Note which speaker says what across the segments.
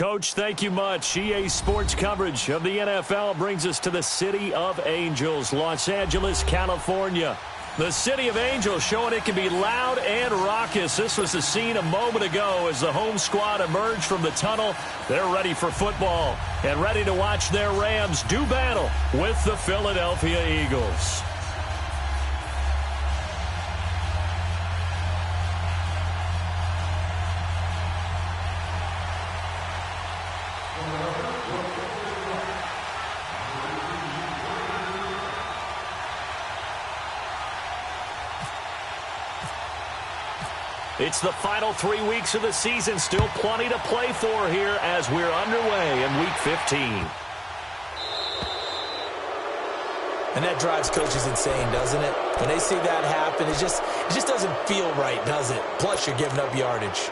Speaker 1: Coach, thank you much. EA Sports coverage of the NFL brings us to the City of Angels, Los Angeles, California. The City of Angels showing it can be loud and raucous. This was the scene a moment ago as the home squad emerged from the tunnel. They're ready for football and ready to watch their Rams do battle with the Philadelphia Eagles. It's the final 3 weeks of the season. Still plenty to play for here as we're underway in Week 15.
Speaker 2: And that drives coaches insane, doesn't it? When they see that happen, it just doesn't feel right, does it? Plus, you're giving up yardage.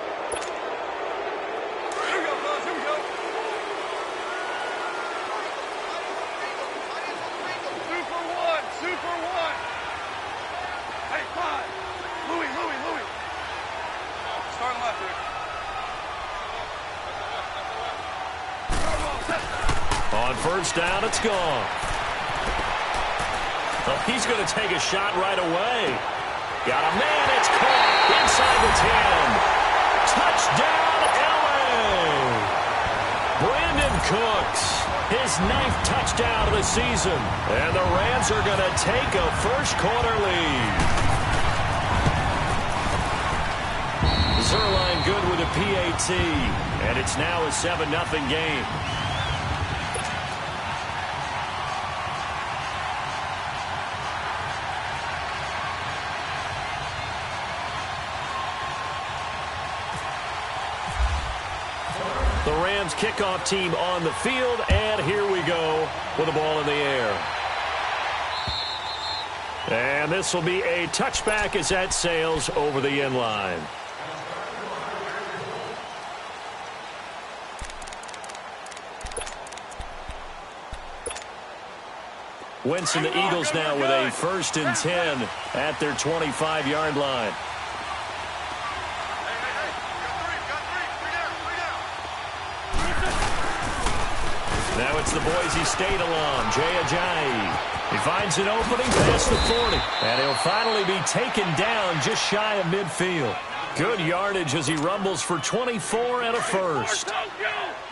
Speaker 1: On first down, it's gone. Oh, he's going to take a shot right away. Got a man, it's caught inside the 10. Touchdown, L.A. Brandon Cooks, his 9th touchdown of the season. And the Rams are going to take a first-quarter lead. Zuerlein good with a PAT, and it's now a 7-0 game. The Rams kickoff team on the field, and here we go with the ball in the air. And this will be a touchback as that sails over the end line. Wentz and the Eagles now with a 1st and 10 at their 25-yard line. Now it's the Boise State alum, Jay Ajayi. He finds an opening past the 40, and he'll finally be taken down just shy of midfield. Good yardage as he rumbles for 24 and a first.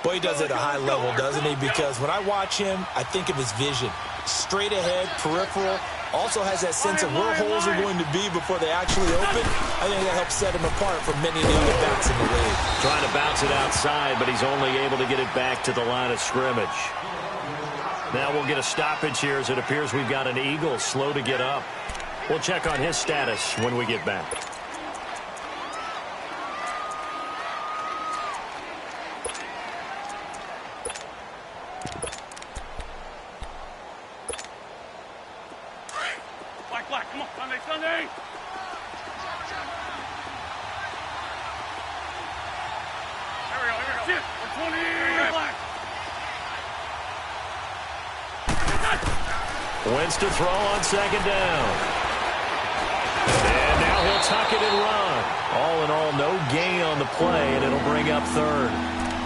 Speaker 2: Boy, he does it at a high level, doesn't he? Because when I watch him, I think of his vision. Straight ahead, peripheral, also has that sense of where holes are going to be before they actually open. I think that helps set him apart from many of the other backs in the league.
Speaker 1: Trying to bounce it outside, but he's only able to get it back to the line of scrimmage. Now we'll get a stoppage here as it appears we've got an Eagle slow to get up. We'll check on his status when we get back. Wentz to throw on 2nd down. And now he'll tuck it and run. All in all, no gain on the play, and it'll bring up 3rd.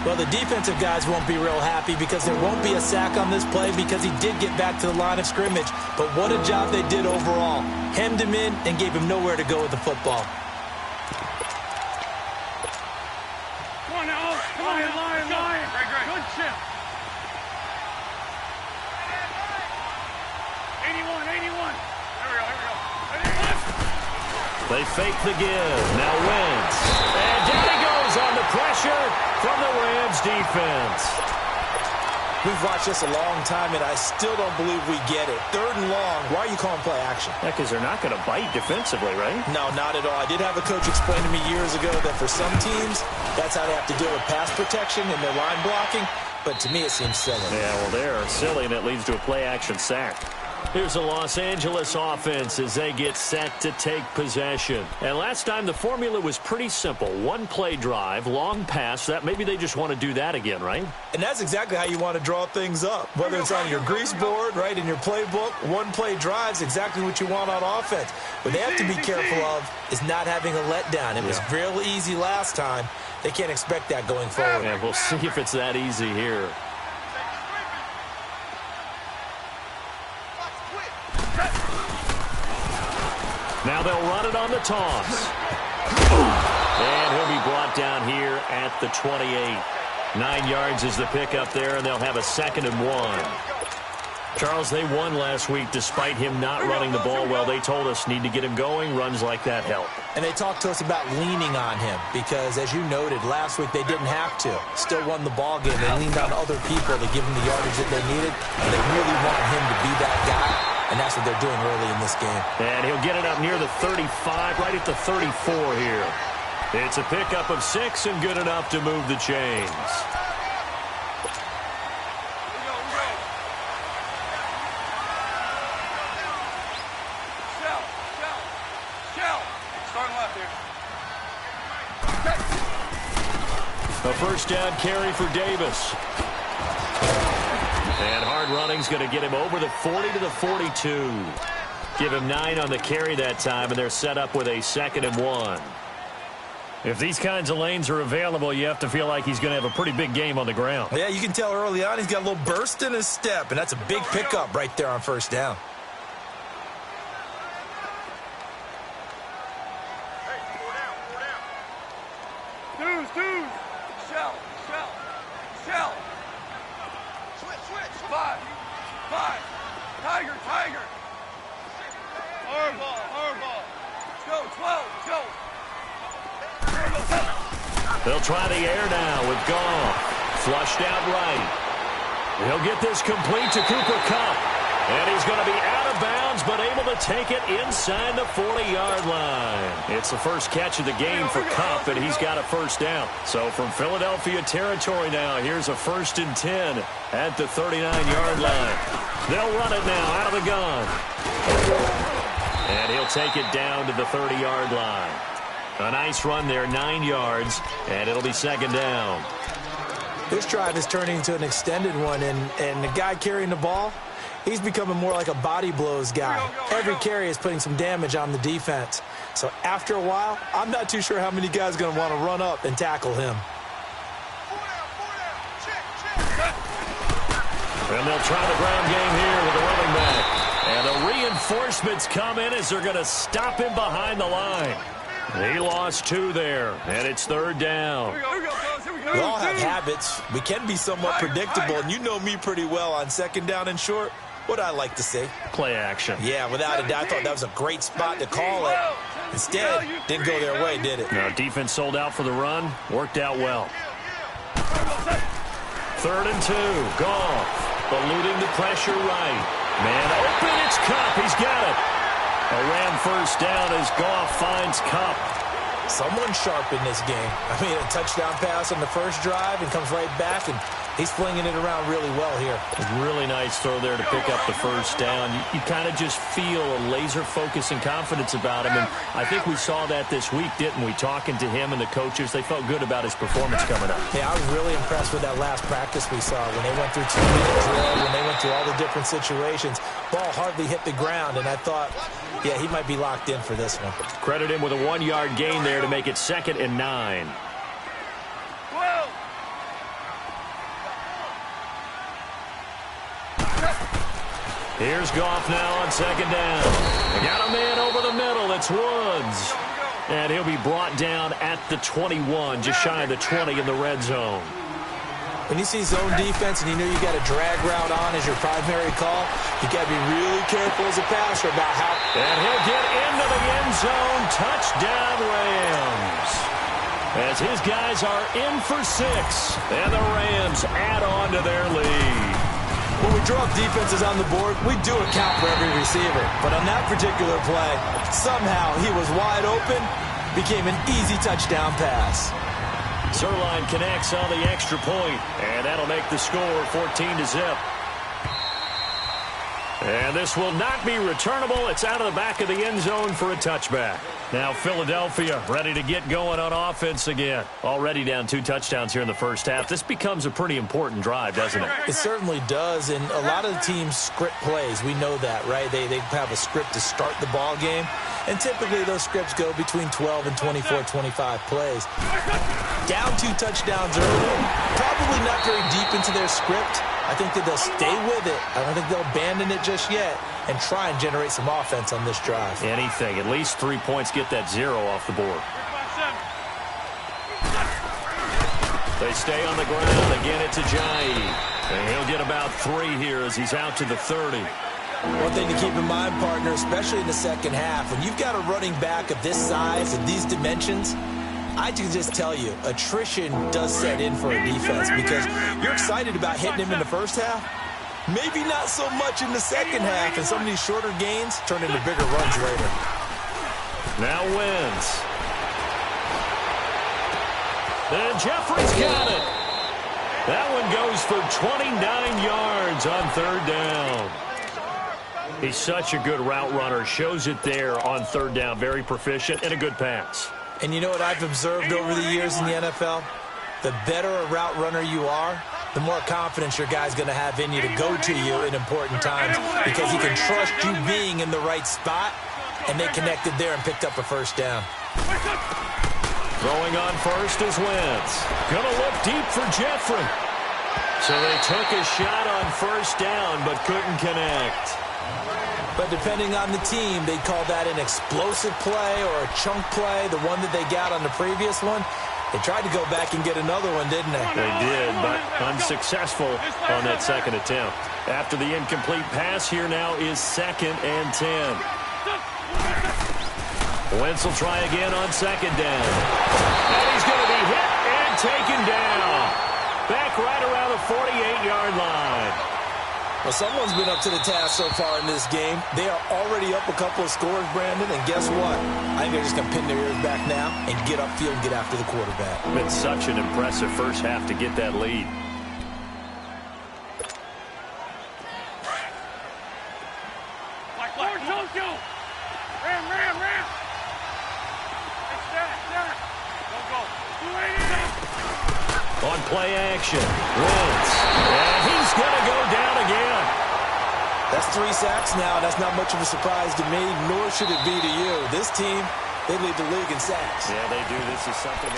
Speaker 2: Well, the defensive guys won't be real happy because there won't be a sack on this play because he did get back to the line of scrimmage. But what a job they did overall. Hemmed him in and gave him nowhere to go with the football.
Speaker 3: Come on now. Come on, Lion. Good chip. 81. Here we go.
Speaker 1: They fake the give. Now Wentz. And down he goes on the pressure from the Rams defense.
Speaker 2: We've watched this a long time, and I still don't believe we get it. 3rd and long. Why are you calling play action?
Speaker 1: Yeah, because they're not going to bite defensively, right?
Speaker 2: No, not at all. I did have a coach explain to me years ago that for some teams, that's how they have to deal with pass protection and their line blocking. But to me, it seems silly.
Speaker 1: Yeah, well, they're silly, and it leads to a play-action sack. Here's the Los Angeles offense as they get set to take possession. And last time the formula was pretty simple. 1-play drive, long pass. That maybe they just want to do that again, right?
Speaker 2: And that's exactly how you want to draw things up. Whether it's on your grease board, right, in your playbook, 1-play drive's exactly what you want on offense. What they have to be careful of is not having a letdown. It was real easy last time. They can't expect that going forward.
Speaker 1: And we'll see if it's that easy here. Now they'll run it on the toss. And he'll be brought down here at the 28. 9 yards is the pickup there, and they'll have a 2nd and 1. Charles, they won last week despite him not running the ball well. They told us need to get him going. Runs like that help.
Speaker 2: And they talked to us about leaning on him because, as you noted, last week they didn't have to. Still won the ball game. They leaned on other people to give him the yardage that they needed, and they really want him to be that guy, and that's what they're doing early in this game.
Speaker 1: And he'll get it up near the 35, right at the 34 here. It's a pickup of 6 and good enough to move the chains. A first down carry for Davis. And hard running's going to get him over the 40 to the 42. Give him 9 on the carry that time, and they're set up with a 2nd and 1. If these kinds of lanes are available, you have to feel like he's going to have a pretty big game on the ground.
Speaker 2: Yeah, you can tell early on he's got a little burst in his step, and that's a big pickup right there on first down.
Speaker 1: They'll try the air now with Goff. Flushed out right. He'll get this complete to Cooper Kupp. And he's going to be out of bounds, but able to take it inside the 40-yard line. It's the first catch of the game for Kupp, and he's got a first down. So from Philadelphia territory now, here's a 1st and 10 at the 39-yard line. They'll run it now out of the gun. And he'll take it down to the 30-yard line. A nice run there, 9 yards, and it'll be 2nd down.
Speaker 2: This drive is turning into an extended one, and the guy carrying the ball, he's becoming more like a body blows guy. Every carry is putting some damage on the defense. So after a while, I'm not too sure how many guys are going to want to run up and tackle him.
Speaker 1: And they'll try the ground game here with the running back. And the reinforcements come in as they're going to stop him behind the line. He lost 2 there, and it's 3rd down.
Speaker 2: We all have habits. We can be somewhat predictable, and you know me pretty well on 2nd down and short. What I like to say?
Speaker 1: Play action.
Speaker 2: Yeah, without a doubt. I thought that was a great spot to call it. Instead, didn't go their way, did it?
Speaker 1: No, defense sold out for the run. Worked out well. 3rd and 2. Goff eluding the pressure right. Man open, it's Kupp. He's got it. A Ram first down as Goff finds Kupp.
Speaker 2: Someone sharp in this game. I mean, a touchdown pass on the first drive and comes right back, and he's flinging it around really well here.
Speaker 1: A really nice throw there to pick up the first down. You kind of just feel a laser focus and confidence about him, and I think we saw that this week, didn't we? Talking to him and the coaches, they felt good about his performance coming up.
Speaker 2: Yeah, I was really impressed with that last practice we saw when they went through 2-minute drill, when they went through all the different situations. Ball hardly hit the ground, and I thought, yeah, he might be locked in for this one.
Speaker 1: Credit him with a 1-yard gain there to make it 2nd and 9. Here's Goff now on 2nd down. They got a man over the middle. It's Woods. And he'll be brought down at the 21, just shy of the 20 in the red zone.
Speaker 2: When you see zone defense and you know you got a drag route on as your primary call, you got to be really careful as a passer about how.
Speaker 1: And he'll get into the end zone. Touchdown, Rams. As his guys are in for 6. And the Rams add on to their lead.
Speaker 2: When we draw up defenses on the board, we do account for every receiver. But on that particular play, somehow he was wide open, became an easy touchdown pass.
Speaker 1: Zuerlein connects on the extra point, and that'll make the score 14-0. And this will not be returnable. It's out of the back of the end zone for a touchback. Now Philadelphia ready to get going on offense again. Already down 2 touchdowns here in the first half. This becomes a pretty important drive, doesn't it?
Speaker 2: It certainly does, and a lot of the teams script plays. We know that, right? They have a script to start the ball game, and typically those scripts go between 12 and 24, 25 plays. Down 2 touchdowns early, probably not very deep into their script. I think that they'll stay with it. I don't think they'll abandon it just yet and try and generate some offense on this drive.
Speaker 1: Anything. At least 3 points, get that 0 off the board. They stay on the ground. Again, it's Ajayi. And he'll get about 3 here as he's out to the 30.
Speaker 2: One thing to keep in mind, partner, especially in the second half, when you've got a running back of this size and these dimensions, I can just tell you, attrition does set in for a defense because you're excited about hitting him in the first half. Maybe not so much in the second half, and some of these shorter gains turn into bigger runs later.
Speaker 1: Now Wentz. And Jeffrey's got it. That one goes for 29 yards on 3rd down. He's such a good route runner. Shows it there on 3rd down. Very proficient and a good pass.
Speaker 2: And you know what I've observed over the years in the NFL? The better a route runner you are, the more confidence your guy's going to have in you to go to you in important times because he can trust you being in the right spot, and they connected there and picked up a 1st down.
Speaker 1: Throwing on first is Wentz. Gonna look deep for Jeffrey. So they took a shot on 1st down but couldn't connect.
Speaker 2: But depending on the team, they'd call that an explosive play or a chunk play, the one that they got on the previous one. They tried to go back and get another one, didn't they?
Speaker 1: They did, but unsuccessful on that 2nd attempt. After the incomplete pass, here now is 2nd and 10. Wentz will try again on 2nd down. And he's going to be hit and taken down. Back right around the 48-yard line.
Speaker 2: Well, someone's been up to the task so far in this game. They are already up a couple of scores, Brandon, and guess what? I think they're just going to pin their ears back now and get upfield and get after the quarterback.
Speaker 1: Been such an impressive first half to get that lead. On play action, Wentz, and he's going to go down again.
Speaker 2: That's 3 sacks now. That's not much of a surprise to me, nor should it be to you. This team, they lead the league in sacks.
Speaker 1: Yeah, they do. This is something.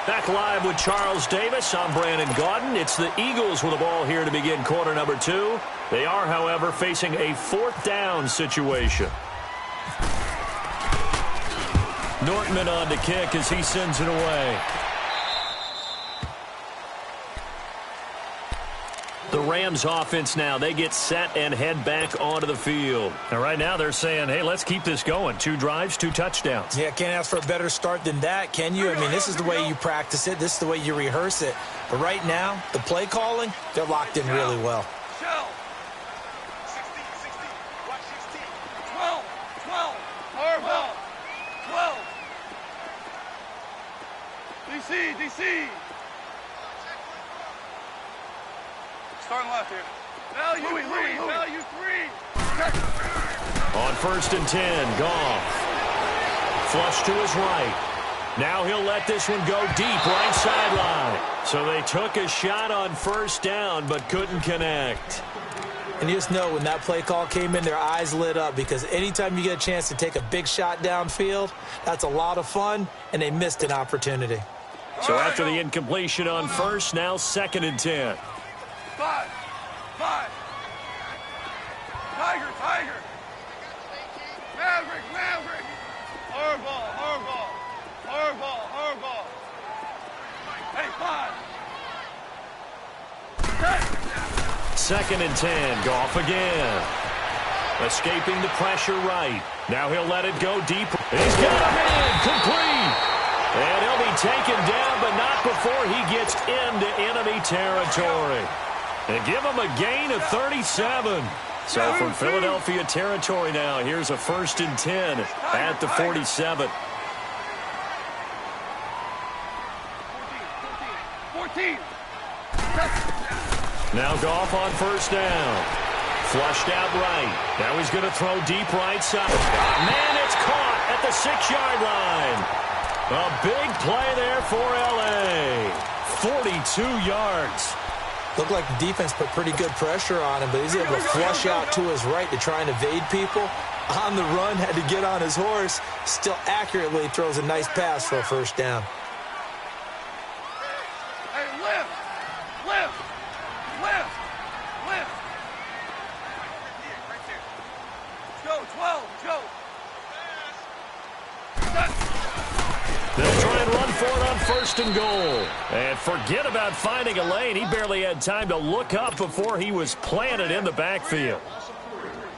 Speaker 1: Back live with Charles Davis. I'm Brandon Gaudin. It's the Eagles with the ball here to begin quarter number 2. They are, however, facing a 4th down situation. Nortman on to kick as he sends it away. The Rams offense now, they get set and head back onto the field. And right now they're saying, hey, let's keep this going. 2 drives, 2 touchdowns.
Speaker 2: Yeah, can't ask for a better start than that, can you? I mean, this is the way you practice it. This is the way you rehearse it. But right now, the play calling, they're locked in really well.
Speaker 3: 12. DC. Starting left here. Value 3.
Speaker 1: On 1st and 10, Goff. Flush to his right. Now he'll let this one go deep right sideline. So they took a shot on 1st down but couldn't connect.
Speaker 2: And you just know when that play call came in, their eyes lit up because anytime you get a chance to take a big shot downfield, that's a lot of fun, and they missed an opportunity.
Speaker 1: So after the incompletion on 1st, now 2nd and 10.
Speaker 3: 5. Tiger. Maverick. Hardball. Hey, 5.
Speaker 1: 2nd and 10, Goff again. Escaping the pressure right. Now he'll let it go deep. He's got him in, complete. And he'll be taken down, but not before he gets into enemy territory. And give him a gain of 37. So from Philadelphia territory now, here's a 1st and 10 at the 47.
Speaker 3: 14.
Speaker 1: Now Goff on 1st down. Flushed out right. Now he's going to throw deep right side. Man, it's caught at the 6-yard line. A big play there for L.A. 42 yards.
Speaker 2: Looked like the defense put pretty good pressure on him, but he's able to flush out to his right to try and evade people. On the run, had to get on his horse. Still accurately throws a nice pass for a first down.
Speaker 3: Hey, lift! Lift! Lift! Lift! Right there. Let's go, 12. Let's go.
Speaker 1: They'll try and run for it on 1st and goal. And forget about finding a lane. He barely had time to look up before he was planted in the backfield.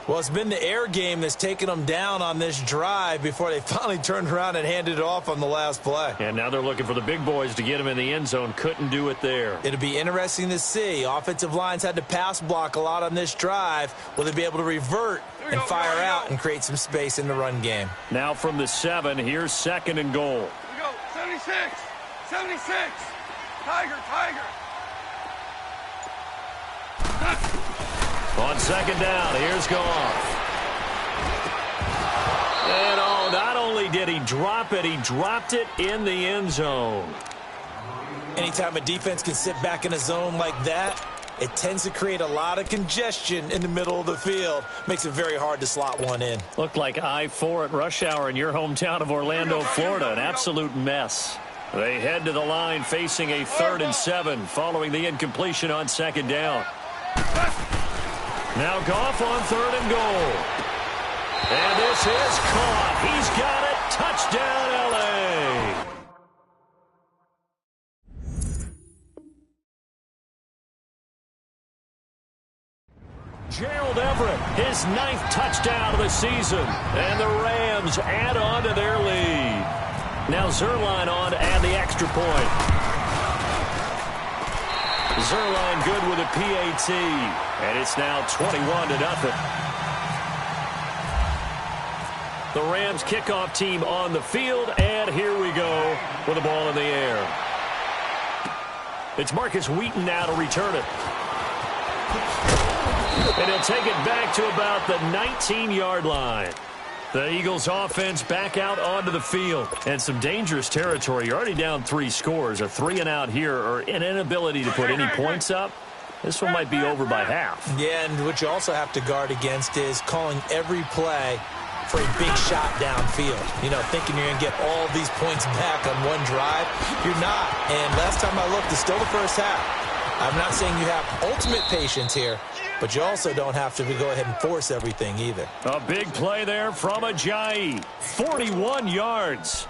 Speaker 2: Well, it's been the air game that's taken them down on this drive before they finally turned around and handed it off on the last play.
Speaker 1: And now they're looking for the big boys to get him in the end zone. Couldn't do it there.
Speaker 2: It'll be interesting to see. Offensive lines had to pass block a lot on this drive. Will they be able to revert and fire out and create some space in the run game?
Speaker 1: Now from the 7, here's 2nd and goal.
Speaker 3: Here we go. 76. 76. Tiger, Tiger.
Speaker 1: On 2nd down, here's Goff. And not only did he drop it, he dropped it in the end zone.
Speaker 2: Anytime a defense can sit back in a zone like that, it tends to create a lot of congestion in the middle of the field. Makes it very hard to slot one in.
Speaker 1: Looked like I-4 at rush hour in your hometown of Orlando, Florida. An absolute mess. They head to the line facing a 3rd and 7 following the incompletion on 2nd down. Now Goff on 3rd and goal. And this is caught. He's got it. Touchdown, L.A. Gerald Everett, his 9th touchdown of the season. And the Rams add on to their lead. Now Zuerlein on to add the extra point. Zuerlein good with a PAT. And it's now 21-0. The Rams kickoff team on the field. And here we go with the ball in the air. It's Marcus Wheaton now to return it. And he'll take it back to about the 19-yard line. The Eagles offense back out onto the field. And some dangerous territory. You're already down 3 scores. A 3-and-out here or an inability to put any points up. This one might be over by half.
Speaker 2: Yeah, and what you also have to guard against is calling every play for a big shot downfield. You know, thinking you're going to get all these points back on one drive. You're not. And last time I looked, it's still the first half. I'm not saying you have ultimate patience here, but you also don't have to go ahead and force everything either.
Speaker 1: A big play there from Ajayi. 41 yards.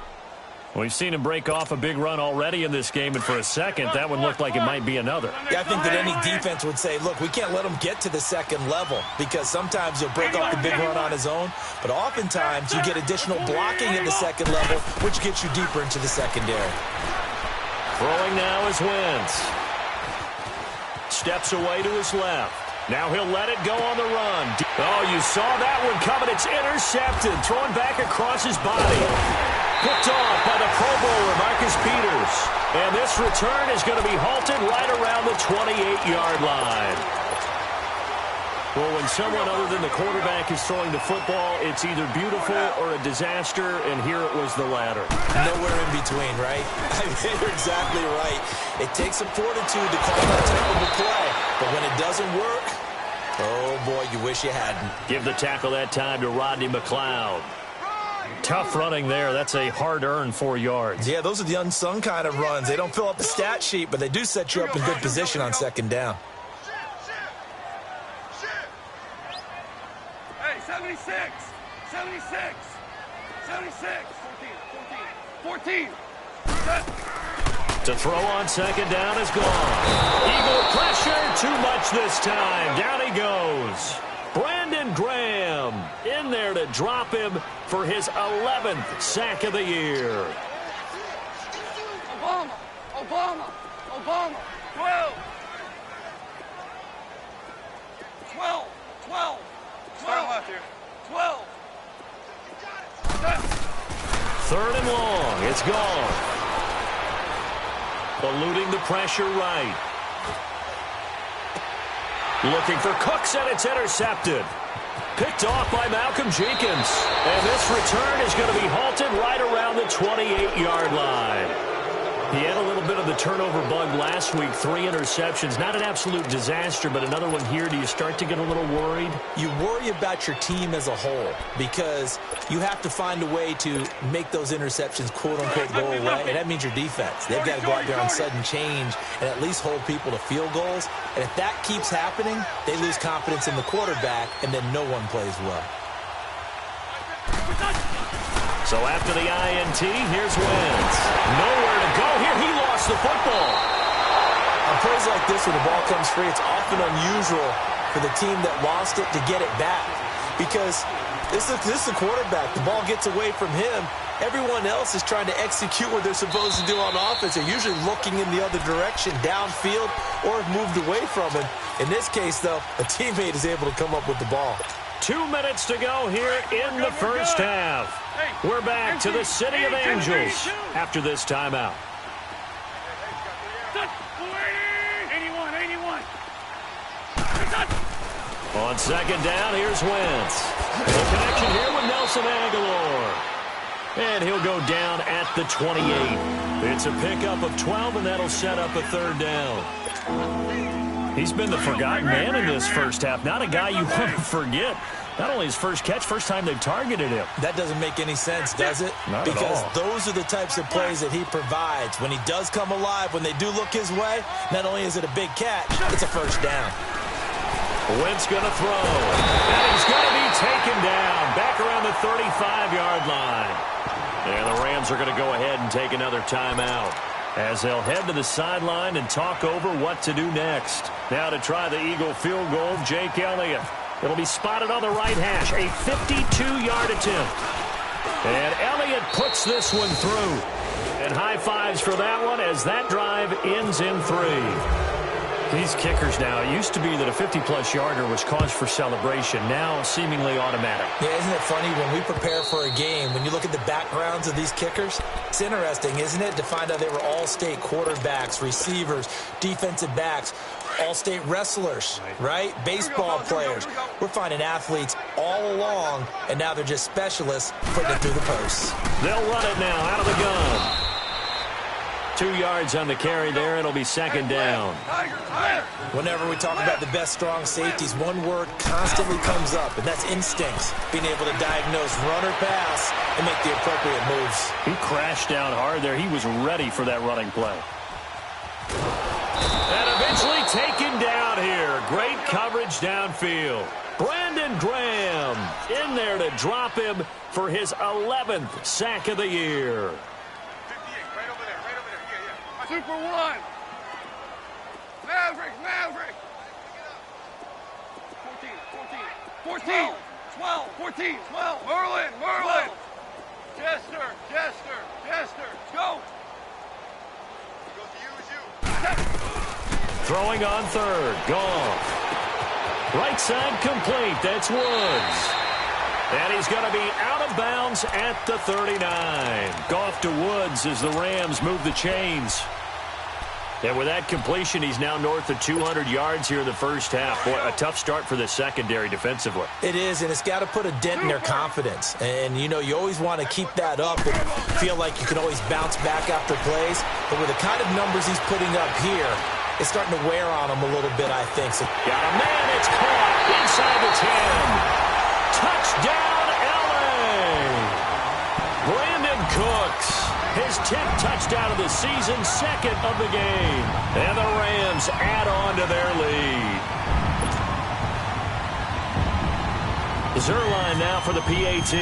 Speaker 1: We've seen him break off a big run already in this game, and for a second, that one looked like it might be another.
Speaker 2: Yeah, I think that any defense would say, look, we can't let him get to the second level because sometimes he'll break off the big run on his own, but oftentimes you get additional blocking at the second level, which gets you deeper into the secondary.
Speaker 1: Throwing now is Wentz. Steps away to his left. Now he'll let it go on the run. Oh, you saw that one coming. It's intercepted. Thrown back across his body. Picked off by the Pro Bowler, Marcus Peters. And this return is going to be halted right around the 28-yard line. Well, when someone other than the quarterback is throwing the football, it's either beautiful or a disaster, and here it was the latter.
Speaker 2: Nowhere in between, right? I mean, you're exactly right. It takes some fortitude to call that type of a play, but when it doesn't work, oh, boy, you wish you hadn't.
Speaker 1: Give the tackle that time to Rodney McLeod. Tough running there. That's a hard-earned 4 yards.
Speaker 2: Yeah, those are the unsung kind of runs. They don't fill up the stat sheet, but they do set you up in good position on second down.
Speaker 3: Hey, 76. 76. 76. 14. 14.
Speaker 1: To throw on second down is gone. Eagle pressure, too much this time. Down he goes. Brandon Graham in there to drop him for his 11th sack of the year.
Speaker 3: Obama. 12. 12 left here. 12.
Speaker 1: 3rd and long. It's gone. Eluding the pressure right. Looking for Cooks, and it's intercepted. Picked off by Malcolm Jenkins. And this return is going to be halted right around the 28-yard line. He had a little bit of the turnover bug last week, 3 interceptions. Not an absolute disaster, but another one here. Do you start to get a little worried?
Speaker 2: You worry about your team as a whole because you have to find a way to make those interceptions, quote-unquote, go away, and that means your defense. They've got to go out there on sudden change and at least hold people to field goals. And if that keeps happening, they lose confidence in the quarterback, and then no one plays well.
Speaker 1: So after the INT, here's Wentz. Nowhere to go here. He lost the football.
Speaker 2: On plays like this, when the ball comes free, it's often unusual for the team that lost it to get it back. Because this is the quarterback. The ball gets away from him. Everyone else is trying to execute what they're supposed to do on offense. They're usually looking in the other direction, downfield, or have moved away from him. In this case, though, a teammate is able to come up with the ball.
Speaker 1: 2 minutes to go here in the first half. We're back to the City of Angels after this timeout.
Speaker 3: 81.
Speaker 1: On second down, here's Wentz. The connection here with Nelson Aguilar. And he'll go down at the 28. It's a pickup of 12, and that'll set up a third down. He's been the forgotten man in this first half. Not a guy you want to forget. Not only his first catch, first time they've targeted him.
Speaker 2: That doesn't make any sense, does it?
Speaker 1: Not
Speaker 2: because
Speaker 1: at all.
Speaker 2: Those are the types of plays that he provides. When he does come alive, when they do look his way, not only is it a big catch, it's a first down.
Speaker 1: Wentz going to throw. And he's going to be taken down. Back around the 35-yard line. And the Rams are going to go ahead and take another timeout as they'll head to the sideline and talk over what to do next. Now to try the Eagle field goal, Jake Elliott. It'll be spotted on the right hash, a 52-yard attempt. And Elliott puts this one through. And high fives for that one as that drive ends in 3. These kickers now, it used to be that a 50-plus yarder was cause for celebration. Now seemingly automatic.
Speaker 2: Yeah, isn't it funny when we prepare for a game, when you look at the backgrounds of these kickers, it's interesting, isn't it, to find out they were all-state quarterbacks, receivers, defensive backs, all-state wrestlers, right? Baseball players. We're finding athletes all along, and now they're just specialists putting it through the posts.
Speaker 1: They'll run it now out of the gun. 2 yards on the carry there. It'll be second down.
Speaker 2: Whenever we talk about the best strong safeties, one word constantly comes up, and that's instincts. Being able to diagnose run or pass and make the appropriate moves.
Speaker 1: He crashed down hard there. He was ready for that running play. And eventually taken down here. Great coverage downfield. Brandon Graham in there to drop him for his 11th sack of the year.
Speaker 3: Super one. Maverick. 14. 12. Merlin. Jester. Go.
Speaker 1: Throwing on third. Goff. Right side complete. That's Woods. And he's going to be out of bounds at the 39. Goff to Woods as the Rams move the chains. And with that completion, he's now north of 200 yards here in the first half. Boy, a tough start for the secondary defensively.
Speaker 2: It is, and it's got to put a dent in their confidence. And, you know, you always want to keep that up and feel like you can always bounce back after plays. But with the kind of numbers he's putting up here, it's starting to wear on him a little bit, I think. So,
Speaker 1: got a man. It's caught inside the 10. Touchdown, L.A. Brandon Cooks. His 10th touchdown of the season, second of the game. And the Rams add on to their lead. Zuerlein now for the PAT.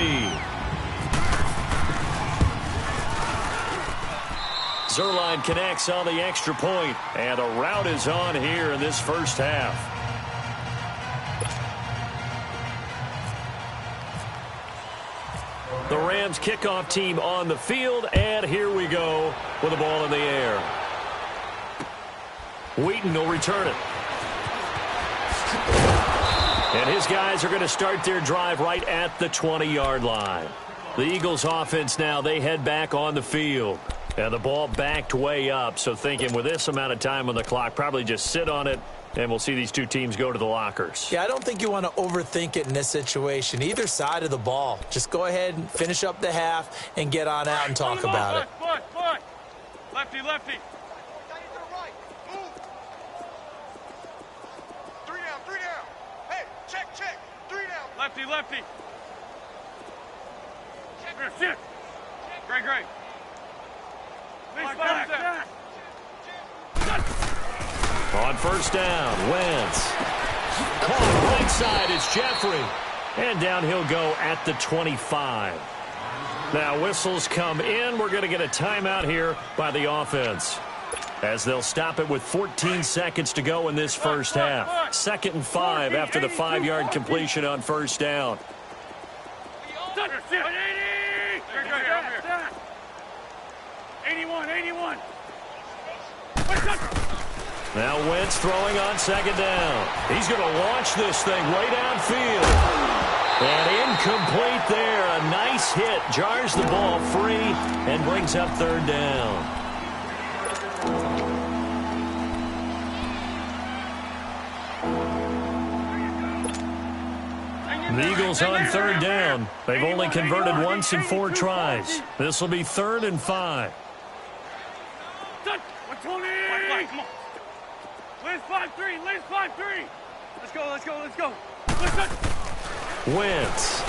Speaker 1: Zuerlein connects on the extra point. And the route is on here in this first half. The Rams kickoff team on the field, and here we go with the ball in the air. Wheaton will return it. And his guys are going to start their drive right at the 20-yard line. The Eagles offense now, they head back on the field. And the ball backed way up, so thinking with this amount of time on the clock, probably just sit on it And we'll see these two teams go to the lockers.
Speaker 2: Yeah, I don't think you want to overthink it in this situation. Either side of the ball. Just go ahead and finish up the half and get on out and talk about it.
Speaker 3: Foot. Lefty. Three down. Hey, check. 3 down. Lefty. Check. Great. Back.
Speaker 1: On first down, Wentz. Caught right side, it's Jeffrey. And down he'll go at the 25. Now whistles come in. We're going to get a timeout here by the offense, as they'll stop it with 14 seconds to go in this first half. 2nd and 5 after the 5-yard completion on first down.
Speaker 3: 81.
Speaker 1: Now Wentz throwing on 2nd down. He's going to launch this thing way downfield. And incomplete there. A nice hit. Jars the ball free and brings up 3rd down. The Eagles on 3rd down. They've only converted once in 4 tries. This will be 3rd and 5.
Speaker 3: 120. Come on. Liz 5-3. Let's go.
Speaker 1: Wentz.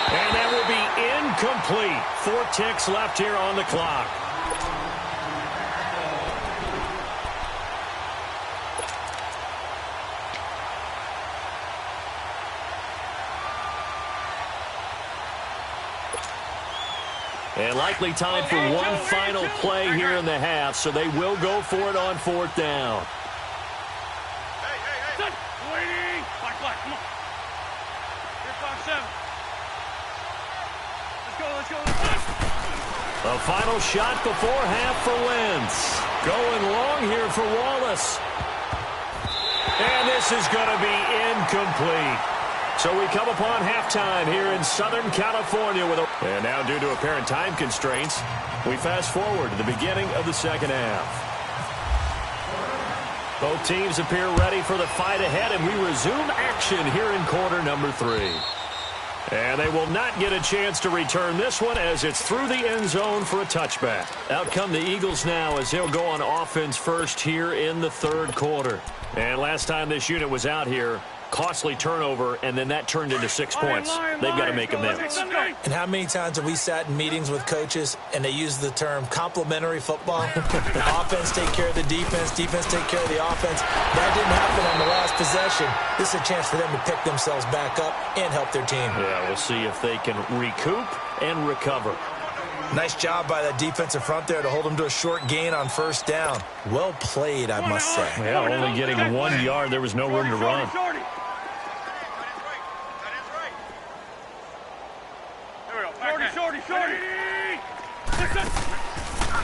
Speaker 1: And that will be incomplete. 4 ticks left here on the clock. And likely time for one final play here in the half, so they will go for it on 4th down.
Speaker 3: Hey. Waiting. Black, come on. Here, 5-7. Let's go.
Speaker 1: A final shot before half for Wentz. Going long here for Wallace. And this is going to be incomplete. So we come upon halftime here in Southern California with and now due to apparent time constraints, we fast forward to the beginning of the 2nd half. Both teams appear ready for the fight ahead, and we resume action here in quarter number 3. And they will not get a chance to return this one as it's through the end zone for a touchback. Out come the Eagles now as they'll go on offense first here in the 3rd quarter. And last time this unit was out here, costly turnover, and then that turned into 6 points. They've got to make amends.
Speaker 2: And how many times have we sat in meetings with coaches and they use the term complementary football? Offense take care of the defense take care of the offense. That didn't happen on the last possession. This is a chance for them to pick themselves back up and help their team.
Speaker 1: Yeah, we'll see if they can recoup and recover.
Speaker 2: Nice job by that defensive front there to hold them to a short gain on first down. Well played, I must say.
Speaker 1: Yeah, only getting 1 yard. There was no room to run.
Speaker 3: Shorty.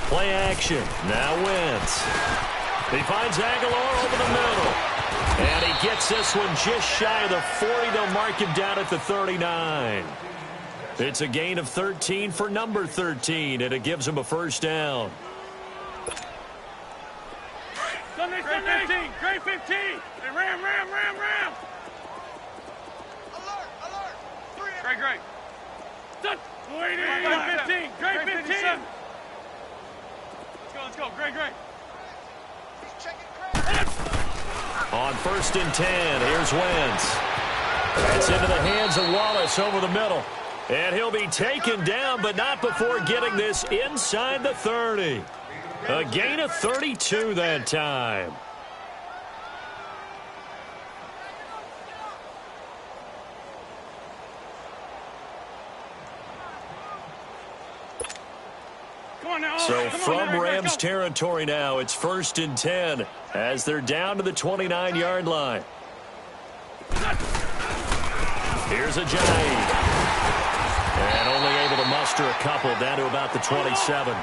Speaker 1: Play action. Now Wentz. He finds Aguilar over the middle. And he gets this one just shy of the 40. They'll mark him down at the 39. It's a gain of 13 for number 13, and it gives him a first down.
Speaker 3: Sunday. Great 15. Hey, ram. Alert. Great. Waiting. Great 15. Let's go. Great.
Speaker 1: On 1st and 10, here's Wentz. It's into the hands of Wallace over the middle. And he'll be taken down, but not before getting this inside the 30. A gain of 32 that time. So from Rams territory now, it's 1st and 10 as they're down to the 29-yard line. Here's Ajayi. And only able to muster a couple down to about the 27.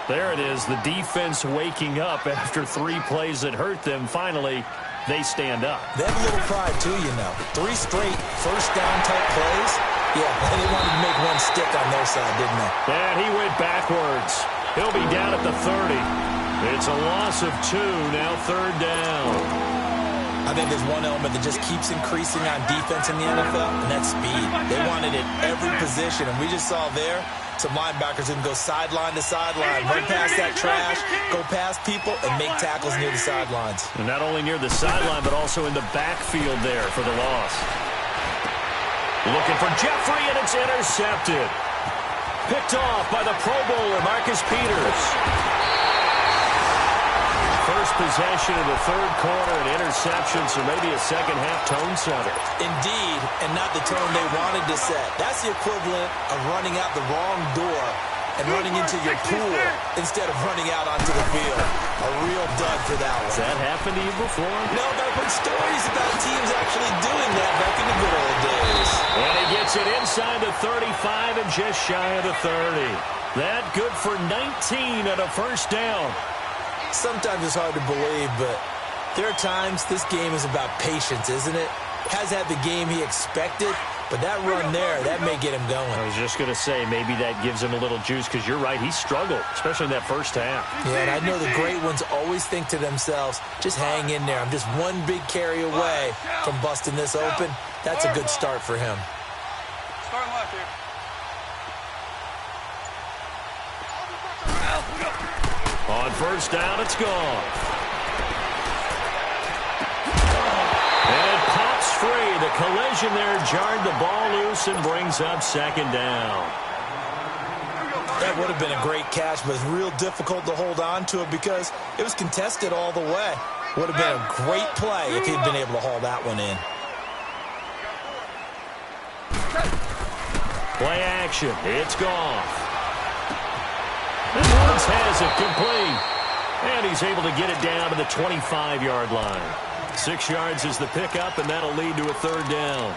Speaker 1: There it is, the defense waking up after 3 plays that hurt them. Finally, they stand up.
Speaker 2: They have a little pride, too, you know. 3 straight first-down type plays. Yeah, they wanted to make one stick on their side, didn't they?
Speaker 1: And he went backwards. He'll be down at the 30. It's a loss of 2, now third down.
Speaker 2: I think there's one element that just keeps increasing on defense in the NFL, and that's speed. They want it at every position, and we just saw there some linebackers who can go sideline to sideline, run past that trash, go past people, and make tackles near the sidelines.
Speaker 1: And not only near the sideline, but also in the backfield there for the loss. Looking for Jeffrey, and it's intercepted. Picked off by the Pro Bowler, Marcus Peters. First possession of the third quarter, an interception, so maybe a second-half tone setter.
Speaker 2: Indeed, and not the tone they wanted to set. That's the equivalent of running out the wrong door and running into your pool instead of running out onto the field. A real dud for that one.
Speaker 1: Has that happened to you before?
Speaker 2: No, but I've heard stories about teams actually doing that back in the good old days.
Speaker 1: And he gets it inside the 35 and just shy of the 30. That good for 19 at a first down.
Speaker 2: Sometimes it's hard to believe, but there are times this game is about patience, isn't it? Has had the game he expected, but that run there, that may get him going.
Speaker 1: I was just going to say, maybe that gives him a little juice, because you're right, he struggled, especially in that first half.
Speaker 2: Yeah, and I know the great ones always think to themselves, just hang in there. I'm just one big carry away from busting this open. That's a good start for him.
Speaker 3: Start left here.
Speaker 1: On first down, it's gone. And it pops free. The collision there jarred the ball loose and brings up second down.
Speaker 2: That would have been a great catch, but it's real difficult to hold on to it because it was contested all the way. Would have been a great play if he'd been able to haul that one in.
Speaker 1: Play action. It's gone. And Woods has it complete. And he's able to get it down to the 25-yard line. 6 yards is the pickup, and that'll lead to a third down.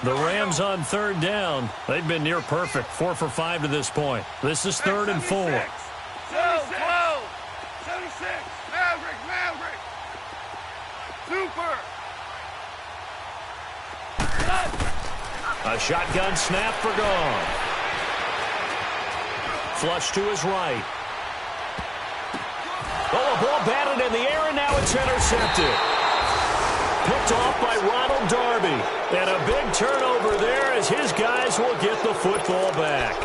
Speaker 1: The Rams on third down. They've been near perfect. 4 for 5 to this point. This is 3rd and 4.
Speaker 3: 76. 76. Maverick. Super.
Speaker 1: A shotgun snap for gone. Flush to his right. Oh, a ball batted in the air, and now it's intercepted. Picked off by Ronald Darby. And a big turnover there as his guys will get the football back.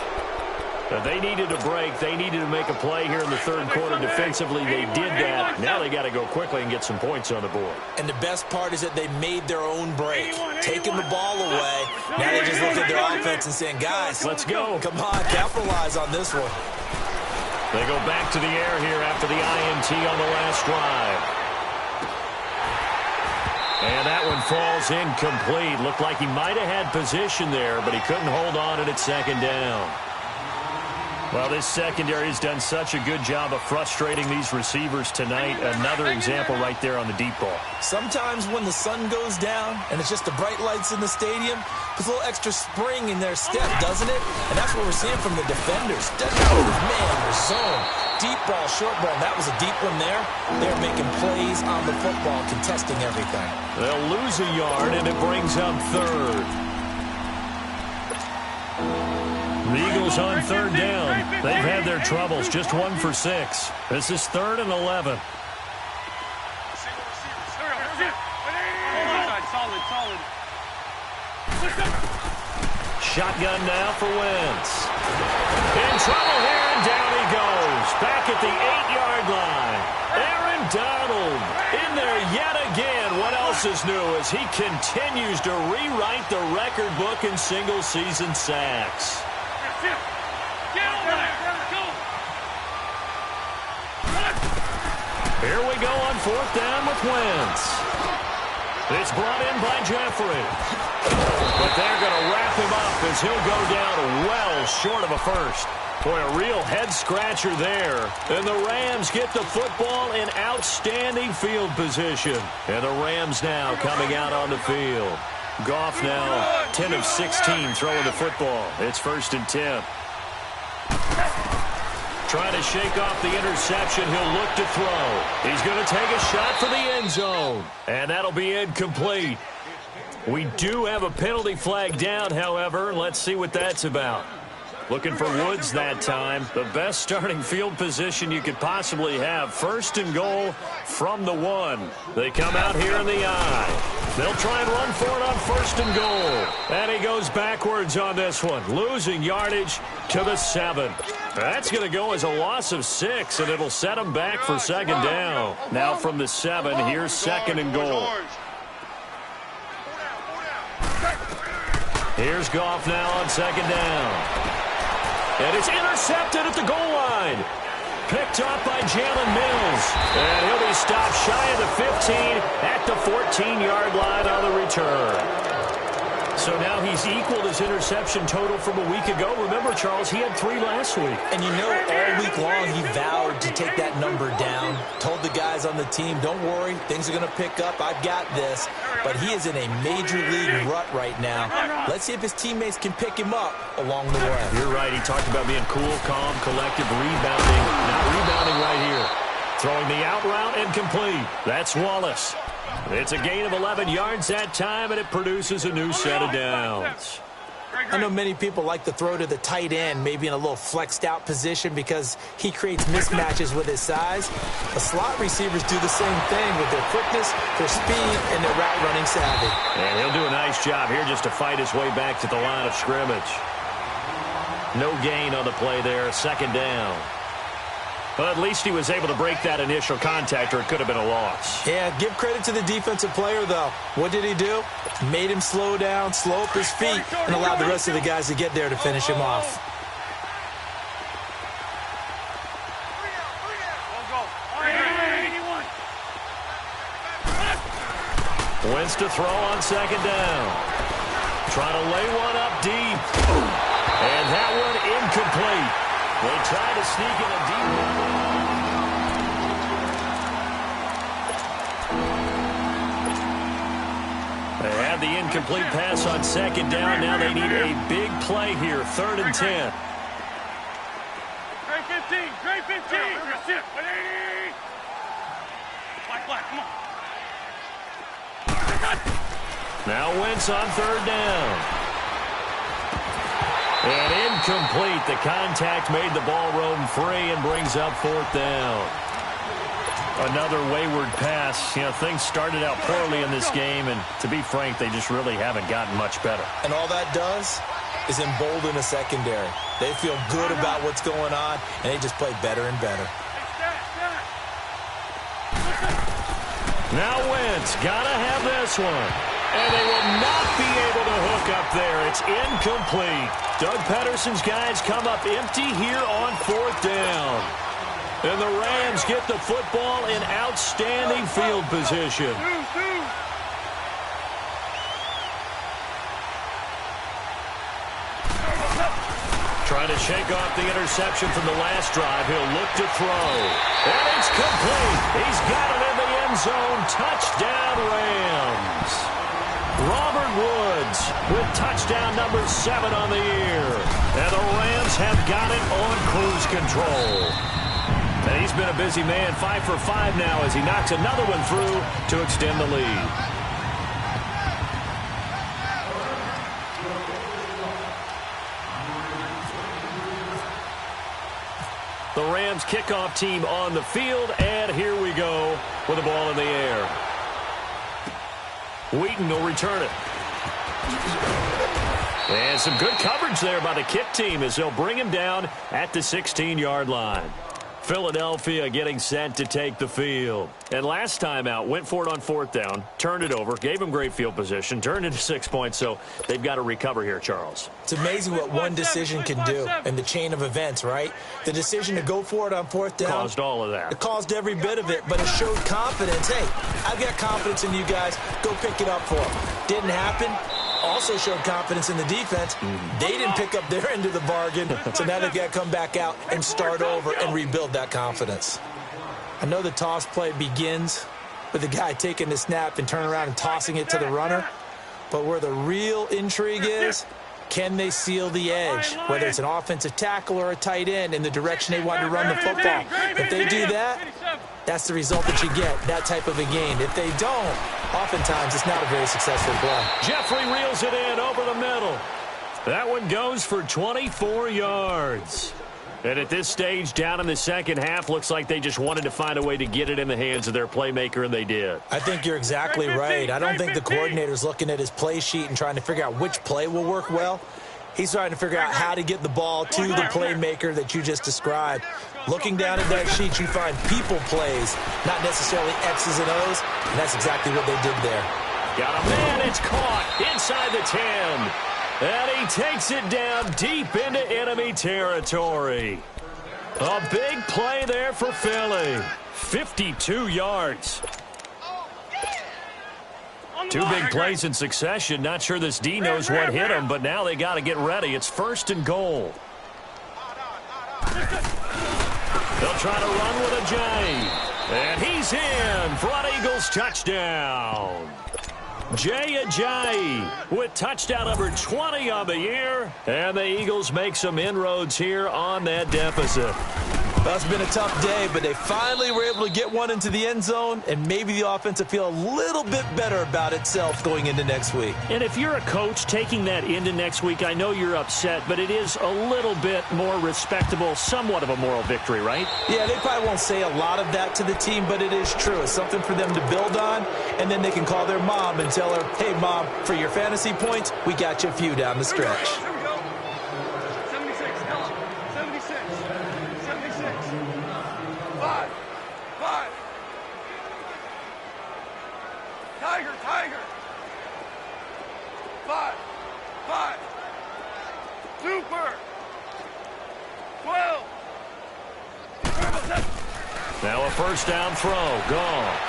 Speaker 1: But they needed a break. They needed to make a play here in the third quarter defensively. They did that. Now they got to go quickly and get some points on the board.
Speaker 2: And the best part is that they made their own break. Taking the ball away. Now they just look at their offense and saying, guys,
Speaker 1: let's go.
Speaker 2: Come on, capitalize on this one.
Speaker 1: They go back to the air here after the INT on the last drive. And that one falls incomplete. Looked like he might have had position there, but he couldn't hold on at second down. Well, this secondary has done such a good job of frustrating these receivers tonight. Another example right there on the deep ball.
Speaker 2: Sometimes when the sun goes down and it's just the bright lights in the stadium, there's a little extra spring in their step, doesn't it? And that's what we're seeing from the defenders. Doesn't matter if it's man or zone. Deep ball, short ball. That was a deep one there. They're making plays on the football, contesting everything.
Speaker 1: They'll lose a yard, and it brings up third. The Eagles on third down. They've had their troubles. Just 1 for 6. This is 3rd and 11.
Speaker 3: Solid.
Speaker 1: Shotgun now for Wentz. In trouble here, and down he goes. Back at the 8-yard line. Aaron Donald in there yet again. What else is new as he continues to rewrite the record book in single-season sacks. Here we go on 4th down with Wentz. It's brought in by Jeffrey. But they're going to wrap him up as he'll go down well short of a first. Boy, a real head-scratcher there. And the Rams get the football in outstanding field position. And the Rams now coming out on the field. Goff now 10 of 16 throwing the football. It's 1st and 10. Trying to shake off the interception. He'll look to throw. He's going to take a shot for the end zone. And that'll be incomplete. We do have a penalty flag down, however. Let's see what that's about. Looking for Woods that time. The best starting field position you could possibly have. 1st and goal from the 1. They come out here in the I. They'll try and run for it on 1st and goal. And he goes backwards on this one, losing yardage to the 7. That's going to go as a loss of 6, and it'll set him back for 2nd down. Now from the 7, here's 2nd and goal. Here's Goff now on 2nd down. And it's intercepted at the goal line. Picked up by Jalen Mills. And he'll be stopped shy of the 15 at the 14-yard line on the return. So now he's equaled his interception total from a week ago. Remember, Charles, he had 3 last week.
Speaker 2: And you know, all week long he vowed to take that number down. Told the guys on the team, don't worry, things are going to pick up. I've got this. But he is in a major league rut right now. Let's see if his teammates can pick him up along the way.
Speaker 1: You're right. He talked about being cool, calm, collective, rebounding. Not rebounding right here. Throwing the out route and complete. That's Wallace. It's a gain of 11 yards that time, and it produces a new set of downs.
Speaker 2: I know many people like to throw to the tight end, maybe in a little flexed out position because he creates mismatches with his size. The slot receivers do the same thing with their quickness, their speed, and their route running savvy.
Speaker 1: And he'll do a nice job here just to fight his way back to the line of scrimmage. No gain on the play there, 2nd down. But at least he was able to break that initial contact, or it could have been a loss.
Speaker 2: Yeah, give credit to the defensive player, though. What did he do? Made him slow down, slow up his feet, and allowed the rest of the guys to get there to finish him off.
Speaker 1: Wentz to throw on 2nd down. Trying to lay one up deep. And that one incomplete. They try to sneak in a deep one. They had the incomplete pass on 2nd down. Now they need a big play here. 3rd and 10.
Speaker 3: Great 15. Great 15. Black, come on.
Speaker 1: Now Wentz on 3rd down. And incomplete. The contact made the ball roam free and brings up 4th down. Another wayward pass. You know, things started out poorly in this game, and to be frank, they just really haven't gotten much better.
Speaker 2: And all that does is embolden a secondary. They feel good about what's going on, and they just play better and better.
Speaker 1: Now Wentz, gotta have this one. And they will not be able to hook up there. It's incomplete. Doug Pederson's guys come up empty here on 4th down. And the Rams get the football in outstanding field position. Trying to shake off the interception from the last drive. He'll look to throw. And it's complete. He's got it in the end zone. Touchdown, Rams. Robert Woods with touchdown number 7 on the year. And the Rams have got it on cruise control. And he's been a busy man, 5 for 5 now as he knocks another one through to extend the lead. The Rams kickoff team on the field, and here we go with the ball in the air. Wheaton will return it. And some good coverage there by the kick team as they'll bring him down at the 16-yard line. Philadelphia getting set to take the field. And last time out, went for it on 4th down, turned it over, gave him great field position, turned into 6 points, so they've got to recover here, Charles.
Speaker 2: It's amazing what one decision can do in the chain of events, right? The decision to go for it on 4th down.
Speaker 1: Caused all of that.
Speaker 2: It caused every bit of it, but it showed confidence. Hey, I've got confidence in you guys. Go pick it up for them. Didn't happen. Also showed confidence in the defense. They didn't pick up their end of the bargain, so now they've got to come back out and start over and rebuild that confidence. I know the toss play begins with the guy taking the snap and turning around and tossing it to the runner, but where the real intrigue is Can they seal the edge, whether it's an offensive tackle or a tight end, in the direction they want to run the football? If they do that, that's the result that you get, that type of a gain. If they don't, oftentimes it's not a very successful play.
Speaker 1: Jeffrey reels it in over the middle. That one goes for 24 yards. And at this stage, down in the second half, looks like they just wanted to find a way to get it in the hands of their playmaker, and they did.
Speaker 2: I think you're exactly right. I don't think the coordinator's looking at his play sheet and trying to figure out which play will work well. He's trying to figure out how to get the ball to the playmaker that you just described. Looking down at that sheet, you find people plays, not necessarily X's and O's, and that's exactly what they did there.
Speaker 1: Got a man, it's caught inside the 10. And he takes it down deep into enemy territory. A big play there for Philly. 52 yards. Two big plays in succession. Not sure this D knows what hit him, but now they got to get ready. It's 1st and goal. They'll try to run with a J. And he's in for an Eagles touchdown. Jay Ajayi with touchdown number 20 on the year. And the Eagles make some inroads here on that deficit.
Speaker 2: Well, it's been a tough day, but they finally were able to get one into the end zone, and maybe the offense will feel a little bit better about itself going into next week.
Speaker 1: And if you're a coach taking that into next week, I know you're upset, but it is a little bit more respectable, somewhat of a moral victory, right?
Speaker 2: Yeah, they probably won't say a lot of that to the team, but it is true. It's something for them to build on, and then they can call their mom and tell her, hey, Mom, for your fantasy points, we got you a few down the stretch.
Speaker 3: 12.
Speaker 1: Now a first down throw. Goff.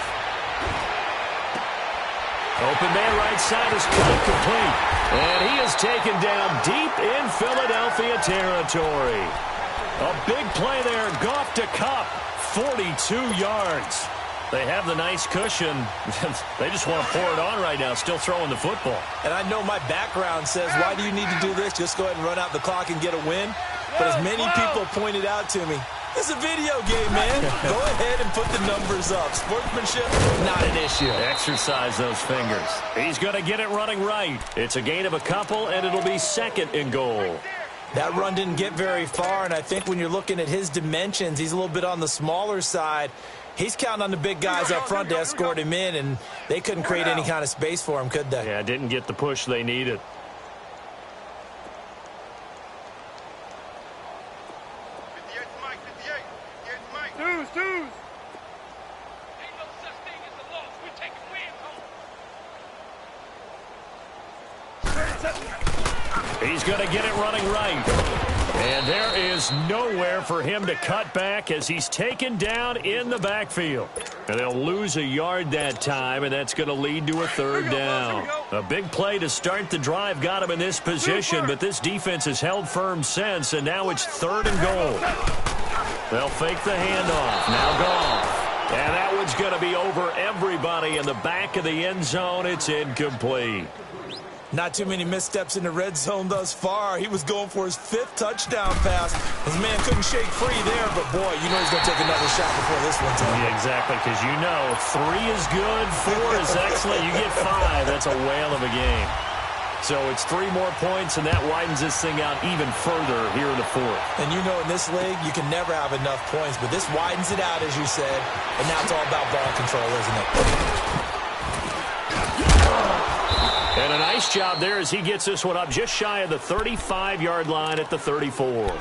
Speaker 1: Open man right side is cut complete. And he is taken down deep in Philadelphia territory. A big play there. Goff to Kupp. 42 yards. They have the nice cushion. They just want to pour it on right now, still throwing the football.
Speaker 2: And I know my background says, why do you need to do this? Just go ahead and run out the clock and get a win. But as many people pointed out to me, it's a video game, man. Go ahead and put the numbers up. Sportsmanship, not an issue.
Speaker 1: Exercise those fingers. He's going to get it running right. It's a gain of a couple, and it'll be 2nd and goal.
Speaker 2: That run didn't get very far, and I think when you're looking at his dimensions, he's a little bit on the smaller side. He's counting on the big guys up front to escort him in, and they couldn't create any kind of space for him, could they?
Speaker 1: Yeah, didn't get the push they needed. He's going to get it running right. And there is nowhere for him to cut back as he's taken down in the backfield. And they'll lose a yard that time, and that's going to lead to a 3rd down. A big play to start the drive got him in this position, but this defense has held firm since, and now it's 3rd and goal. They'll fake the handoff. Now Goff. And that one's going to be over everybody in the back of the end zone. It's incomplete.
Speaker 2: Not too many missteps in the red zone thus far. He was going for his 5th touchdown pass. His man couldn't shake free there, but boy, you know he's going to take another shot before this one's over.
Speaker 1: Yeah, exactly, because you know 3 is good, 4 is excellent. You get 5, that's a whale of a game. So it's 3 more points, and that widens this thing out even further here in the 4th.
Speaker 2: And you know in this league, you can never have enough points, but this widens it out, as you said, and now it's all about ball control, isn't it?
Speaker 1: And a nice job there as he gets this one up just shy of the 35-yard line at the 34.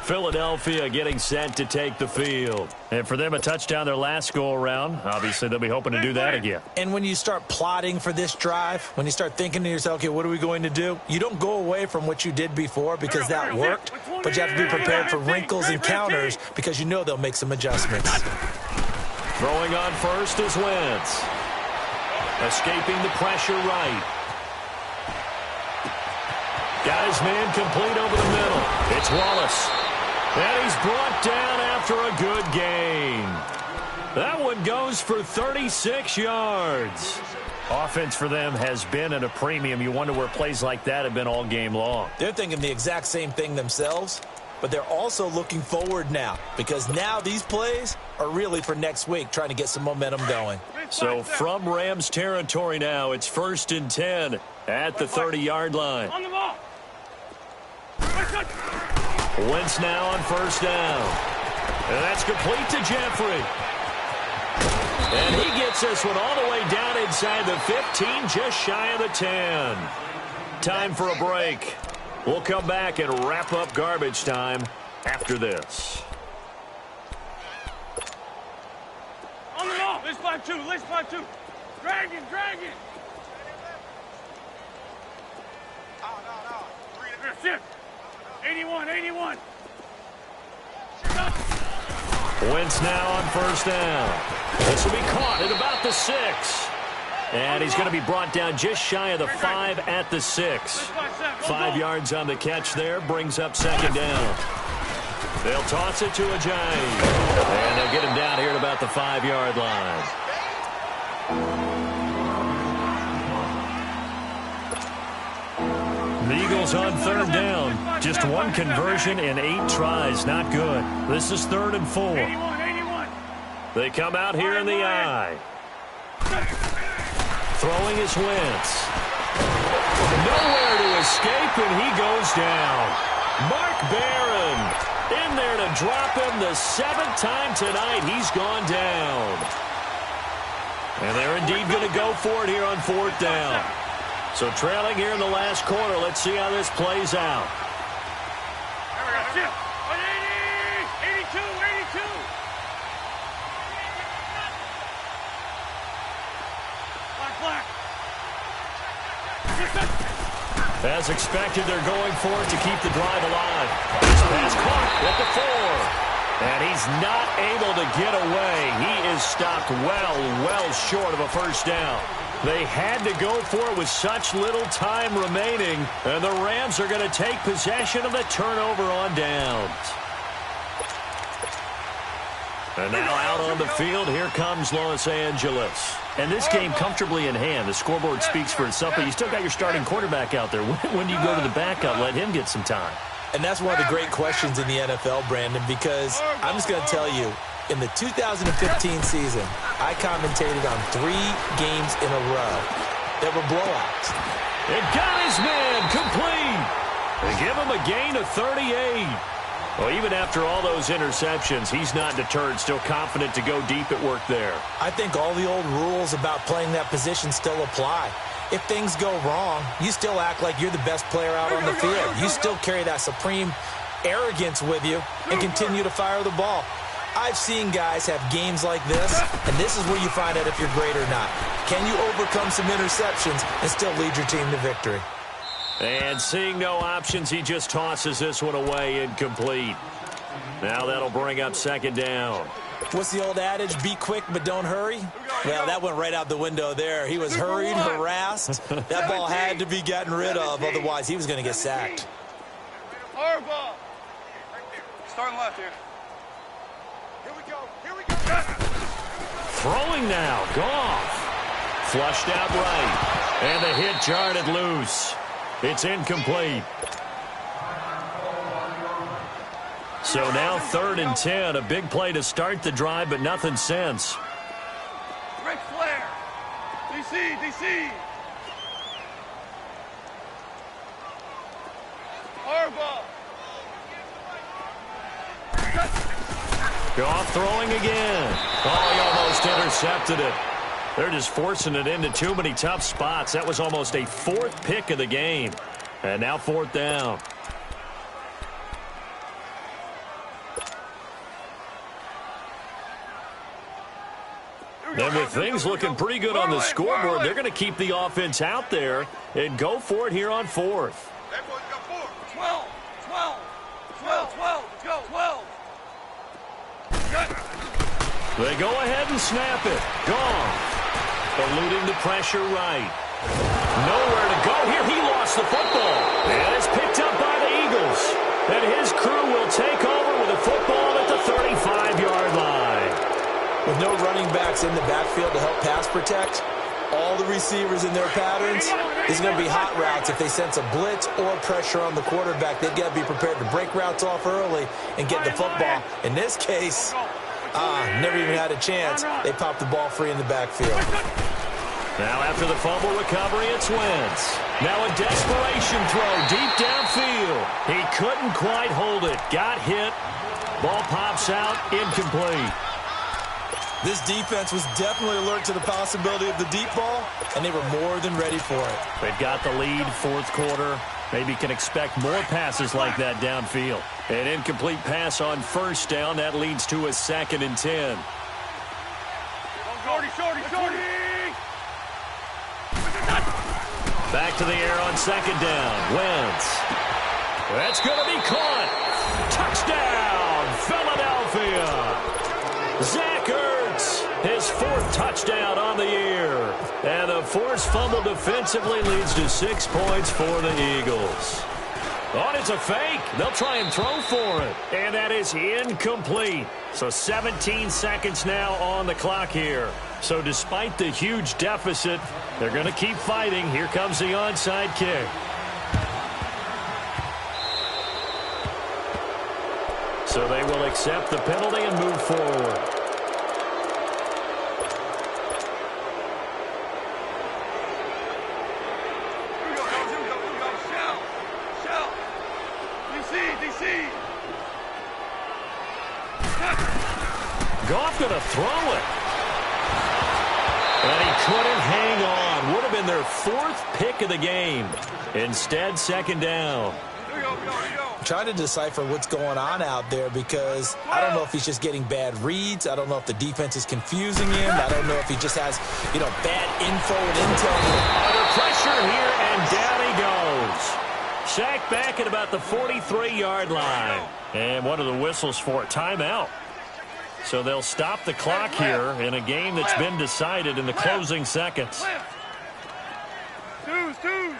Speaker 1: Philadelphia getting set to take the field. And for them, a touchdown their last go-around. Obviously, they'll be hoping to do that again.
Speaker 2: And when you start plotting for this drive, when you start thinking to yourself, okay, what are we going to do? You don't go away from what you did before because that worked, but you have to be prepared for wrinkles and counters because you know they'll make some adjustments.
Speaker 1: Throwing on first is Wentz. Escaping the pressure right. Got his man complete over the middle. It's Wallace. And he's brought down after a good gain. That one goes for 36 yards. Offense for them has been at a premium. You wonder where plays like that have been all game long.
Speaker 2: They're thinking the exact same thing themselves, but they're also looking forward now because now these plays are really for next week, trying to get some momentum going.
Speaker 1: So from Rams territory now, it's 1st and 10 at the 30-yard line.
Speaker 3: On the ball.
Speaker 1: Wentz now on 1st down. And that's complete to Jeffrey. And he gets this one all the way down inside the 15, just shy of the 10. Time for a break. We'll come back and wrap up garbage time after this.
Speaker 3: On the ball. Let's 5-2. Let's 5-2. Drag it. Drag it. Shift. 81. 81.
Speaker 1: Wentz now on 1st down. This will be caught at about the 6. And he's going to be brought down just shy of the 5 at the 6. 5 yards on the catch there, brings up 2nd down. They'll toss it to Ajayi. And they'll get him down here at about the 5-yard line. The Eagles on 3rd down. Just one conversion in 8 tries. Not good. This is 3rd and 4.
Speaker 3: 81.
Speaker 1: They come out here in the I. Throwing his Wentz. Nowhere to escape, and he goes down. Mark Barron in there to drop him the 7th time tonight. He's gone down. And they're indeed going to go for it here on 4th down. So trailing here in the last quarter. Let's see how this plays out.
Speaker 3: There we go. 180. 82. 82. Black.
Speaker 1: As expected, they're going for it to keep the drive alive. This pass caught at the 4. And he's not able to get away. He is stopped well short of a 1st down. They had to go for it with such little time remaining. And the Rams are going to take possession of the turnover on downs. And now out on the field, here comes Los Angeles. And this game comfortably in hand. The scoreboard speaks for itself, but you still got your starting quarterback out there. When do you go to the backup, let him get some time?
Speaker 2: And that's one of the great questions in the NFL, Brandon, because I'm just going to tell you, in the 2015 season, I commentated on 3 games in a row that were blowouts.
Speaker 1: It got his man complete. They give him a gain of 38. Well, even after all those interceptions, he's not deterred, still confident to go deep at work there.
Speaker 2: I think all the old rules about playing that position still apply. If things go wrong, you still act like you're the best player out on the field. You still carry that supreme arrogance with you and continue to fire the ball. I've seen guys have games like this, and this is where you find out if you're great or not. Can you overcome some interceptions and still lead your team to victory?
Speaker 1: And seeing no options, he just tosses this one away, incomplete. Now that'll bring up 2nd down.
Speaker 2: What's the old adage? Be quick, but don't hurry? Well, that went right out the window there. He was hurried, harassed. That ball had to be gotten rid of, otherwise he was going to get sacked.
Speaker 3: Hard ball. Starting left here. Here we go.
Speaker 1: Throwing now, Goff. Flushed out right. And the hit jarred it loose. It's incomplete. So now 3rd and 10. A big play to start the drive, but nothing since.
Speaker 3: Ric Flair. DC. Harbaugh.
Speaker 1: Goff throwing again. Oh, he almost intercepted it. They're just forcing it into too many tough spots. That was almost a 4th pick of the game. And now 4th down. And with things looking pretty good on the scoreboard, they're going to keep the offense out there and go for it here on 4th.
Speaker 3: 12. Let's go. 12.
Speaker 1: They go ahead and snap it. Gone. Eluding the pressure right. Nowhere to go here. He lost the football. And it's picked up by the Eagles. And his crew will take over with the football at the 35-yard line.
Speaker 2: With no running backs in the backfield to help pass protect, all the receivers in their patterns. These are going to be hot routes. If they sense a blitz or pressure on the quarterback, they've got to be prepared to break routes off early and get the football. In this case, never even had a chance. They popped the ball free in the backfield.
Speaker 1: Now after the fumble recovery, it's Wentz. Now a desperation throw deep downfield. He couldn't quite hold it. Got hit. Ball pops out, incomplete.
Speaker 2: This defense was definitely alert to the possibility of the deep ball, and they were more than ready for it.
Speaker 1: They've got the lead, fourth quarter. Maybe can expect more passes like that downfield. An incomplete pass on first down. That leads to a 2nd and 10.
Speaker 3: Shorty.
Speaker 1: Back to the air on 2nd down. Wentz. That's going to be caught. Touchdown, Philadelphia. Zach Ertz, his 4th touchdown on the year. And the forced fumble defensively leads to 6 points for the Eagles. Oh, it's a fake. They'll try and throw for it. And that is incomplete. So 17 seconds now on the clock here. So despite the huge deficit, they're going to keep fighting. Here comes the onside kick. So they will accept the penalty and move forward.
Speaker 3: Shell. DC.
Speaker 1: Goff going to throw it. And he couldn't hang on. Would have been their 4th pick of the game. Instead, 2nd down.
Speaker 3: Here we go.
Speaker 2: I'm trying to decipher what's going on out there because I don't know if he's just getting bad reads. I don't know if the defense is confusing him. I don't know if he just has, bad info and intel.
Speaker 1: Under pressure here, and down he goes. Sacked back at about the 43-yard line. And what are the whistles for? Timeout. So they'll stop the clock here in a game that's been decided in the closing seconds.
Speaker 3: Twos.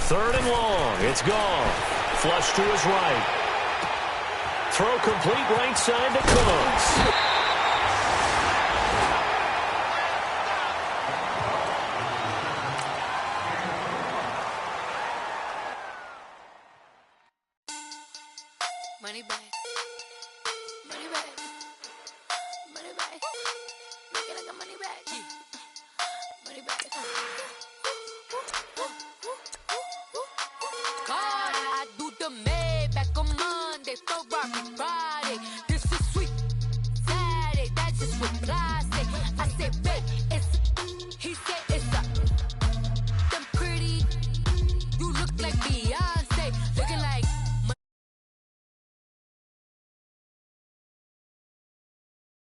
Speaker 1: 3rd and long. It's gone. Flush to his right. Throw complete right side to Cooks.
Speaker 4: Money back.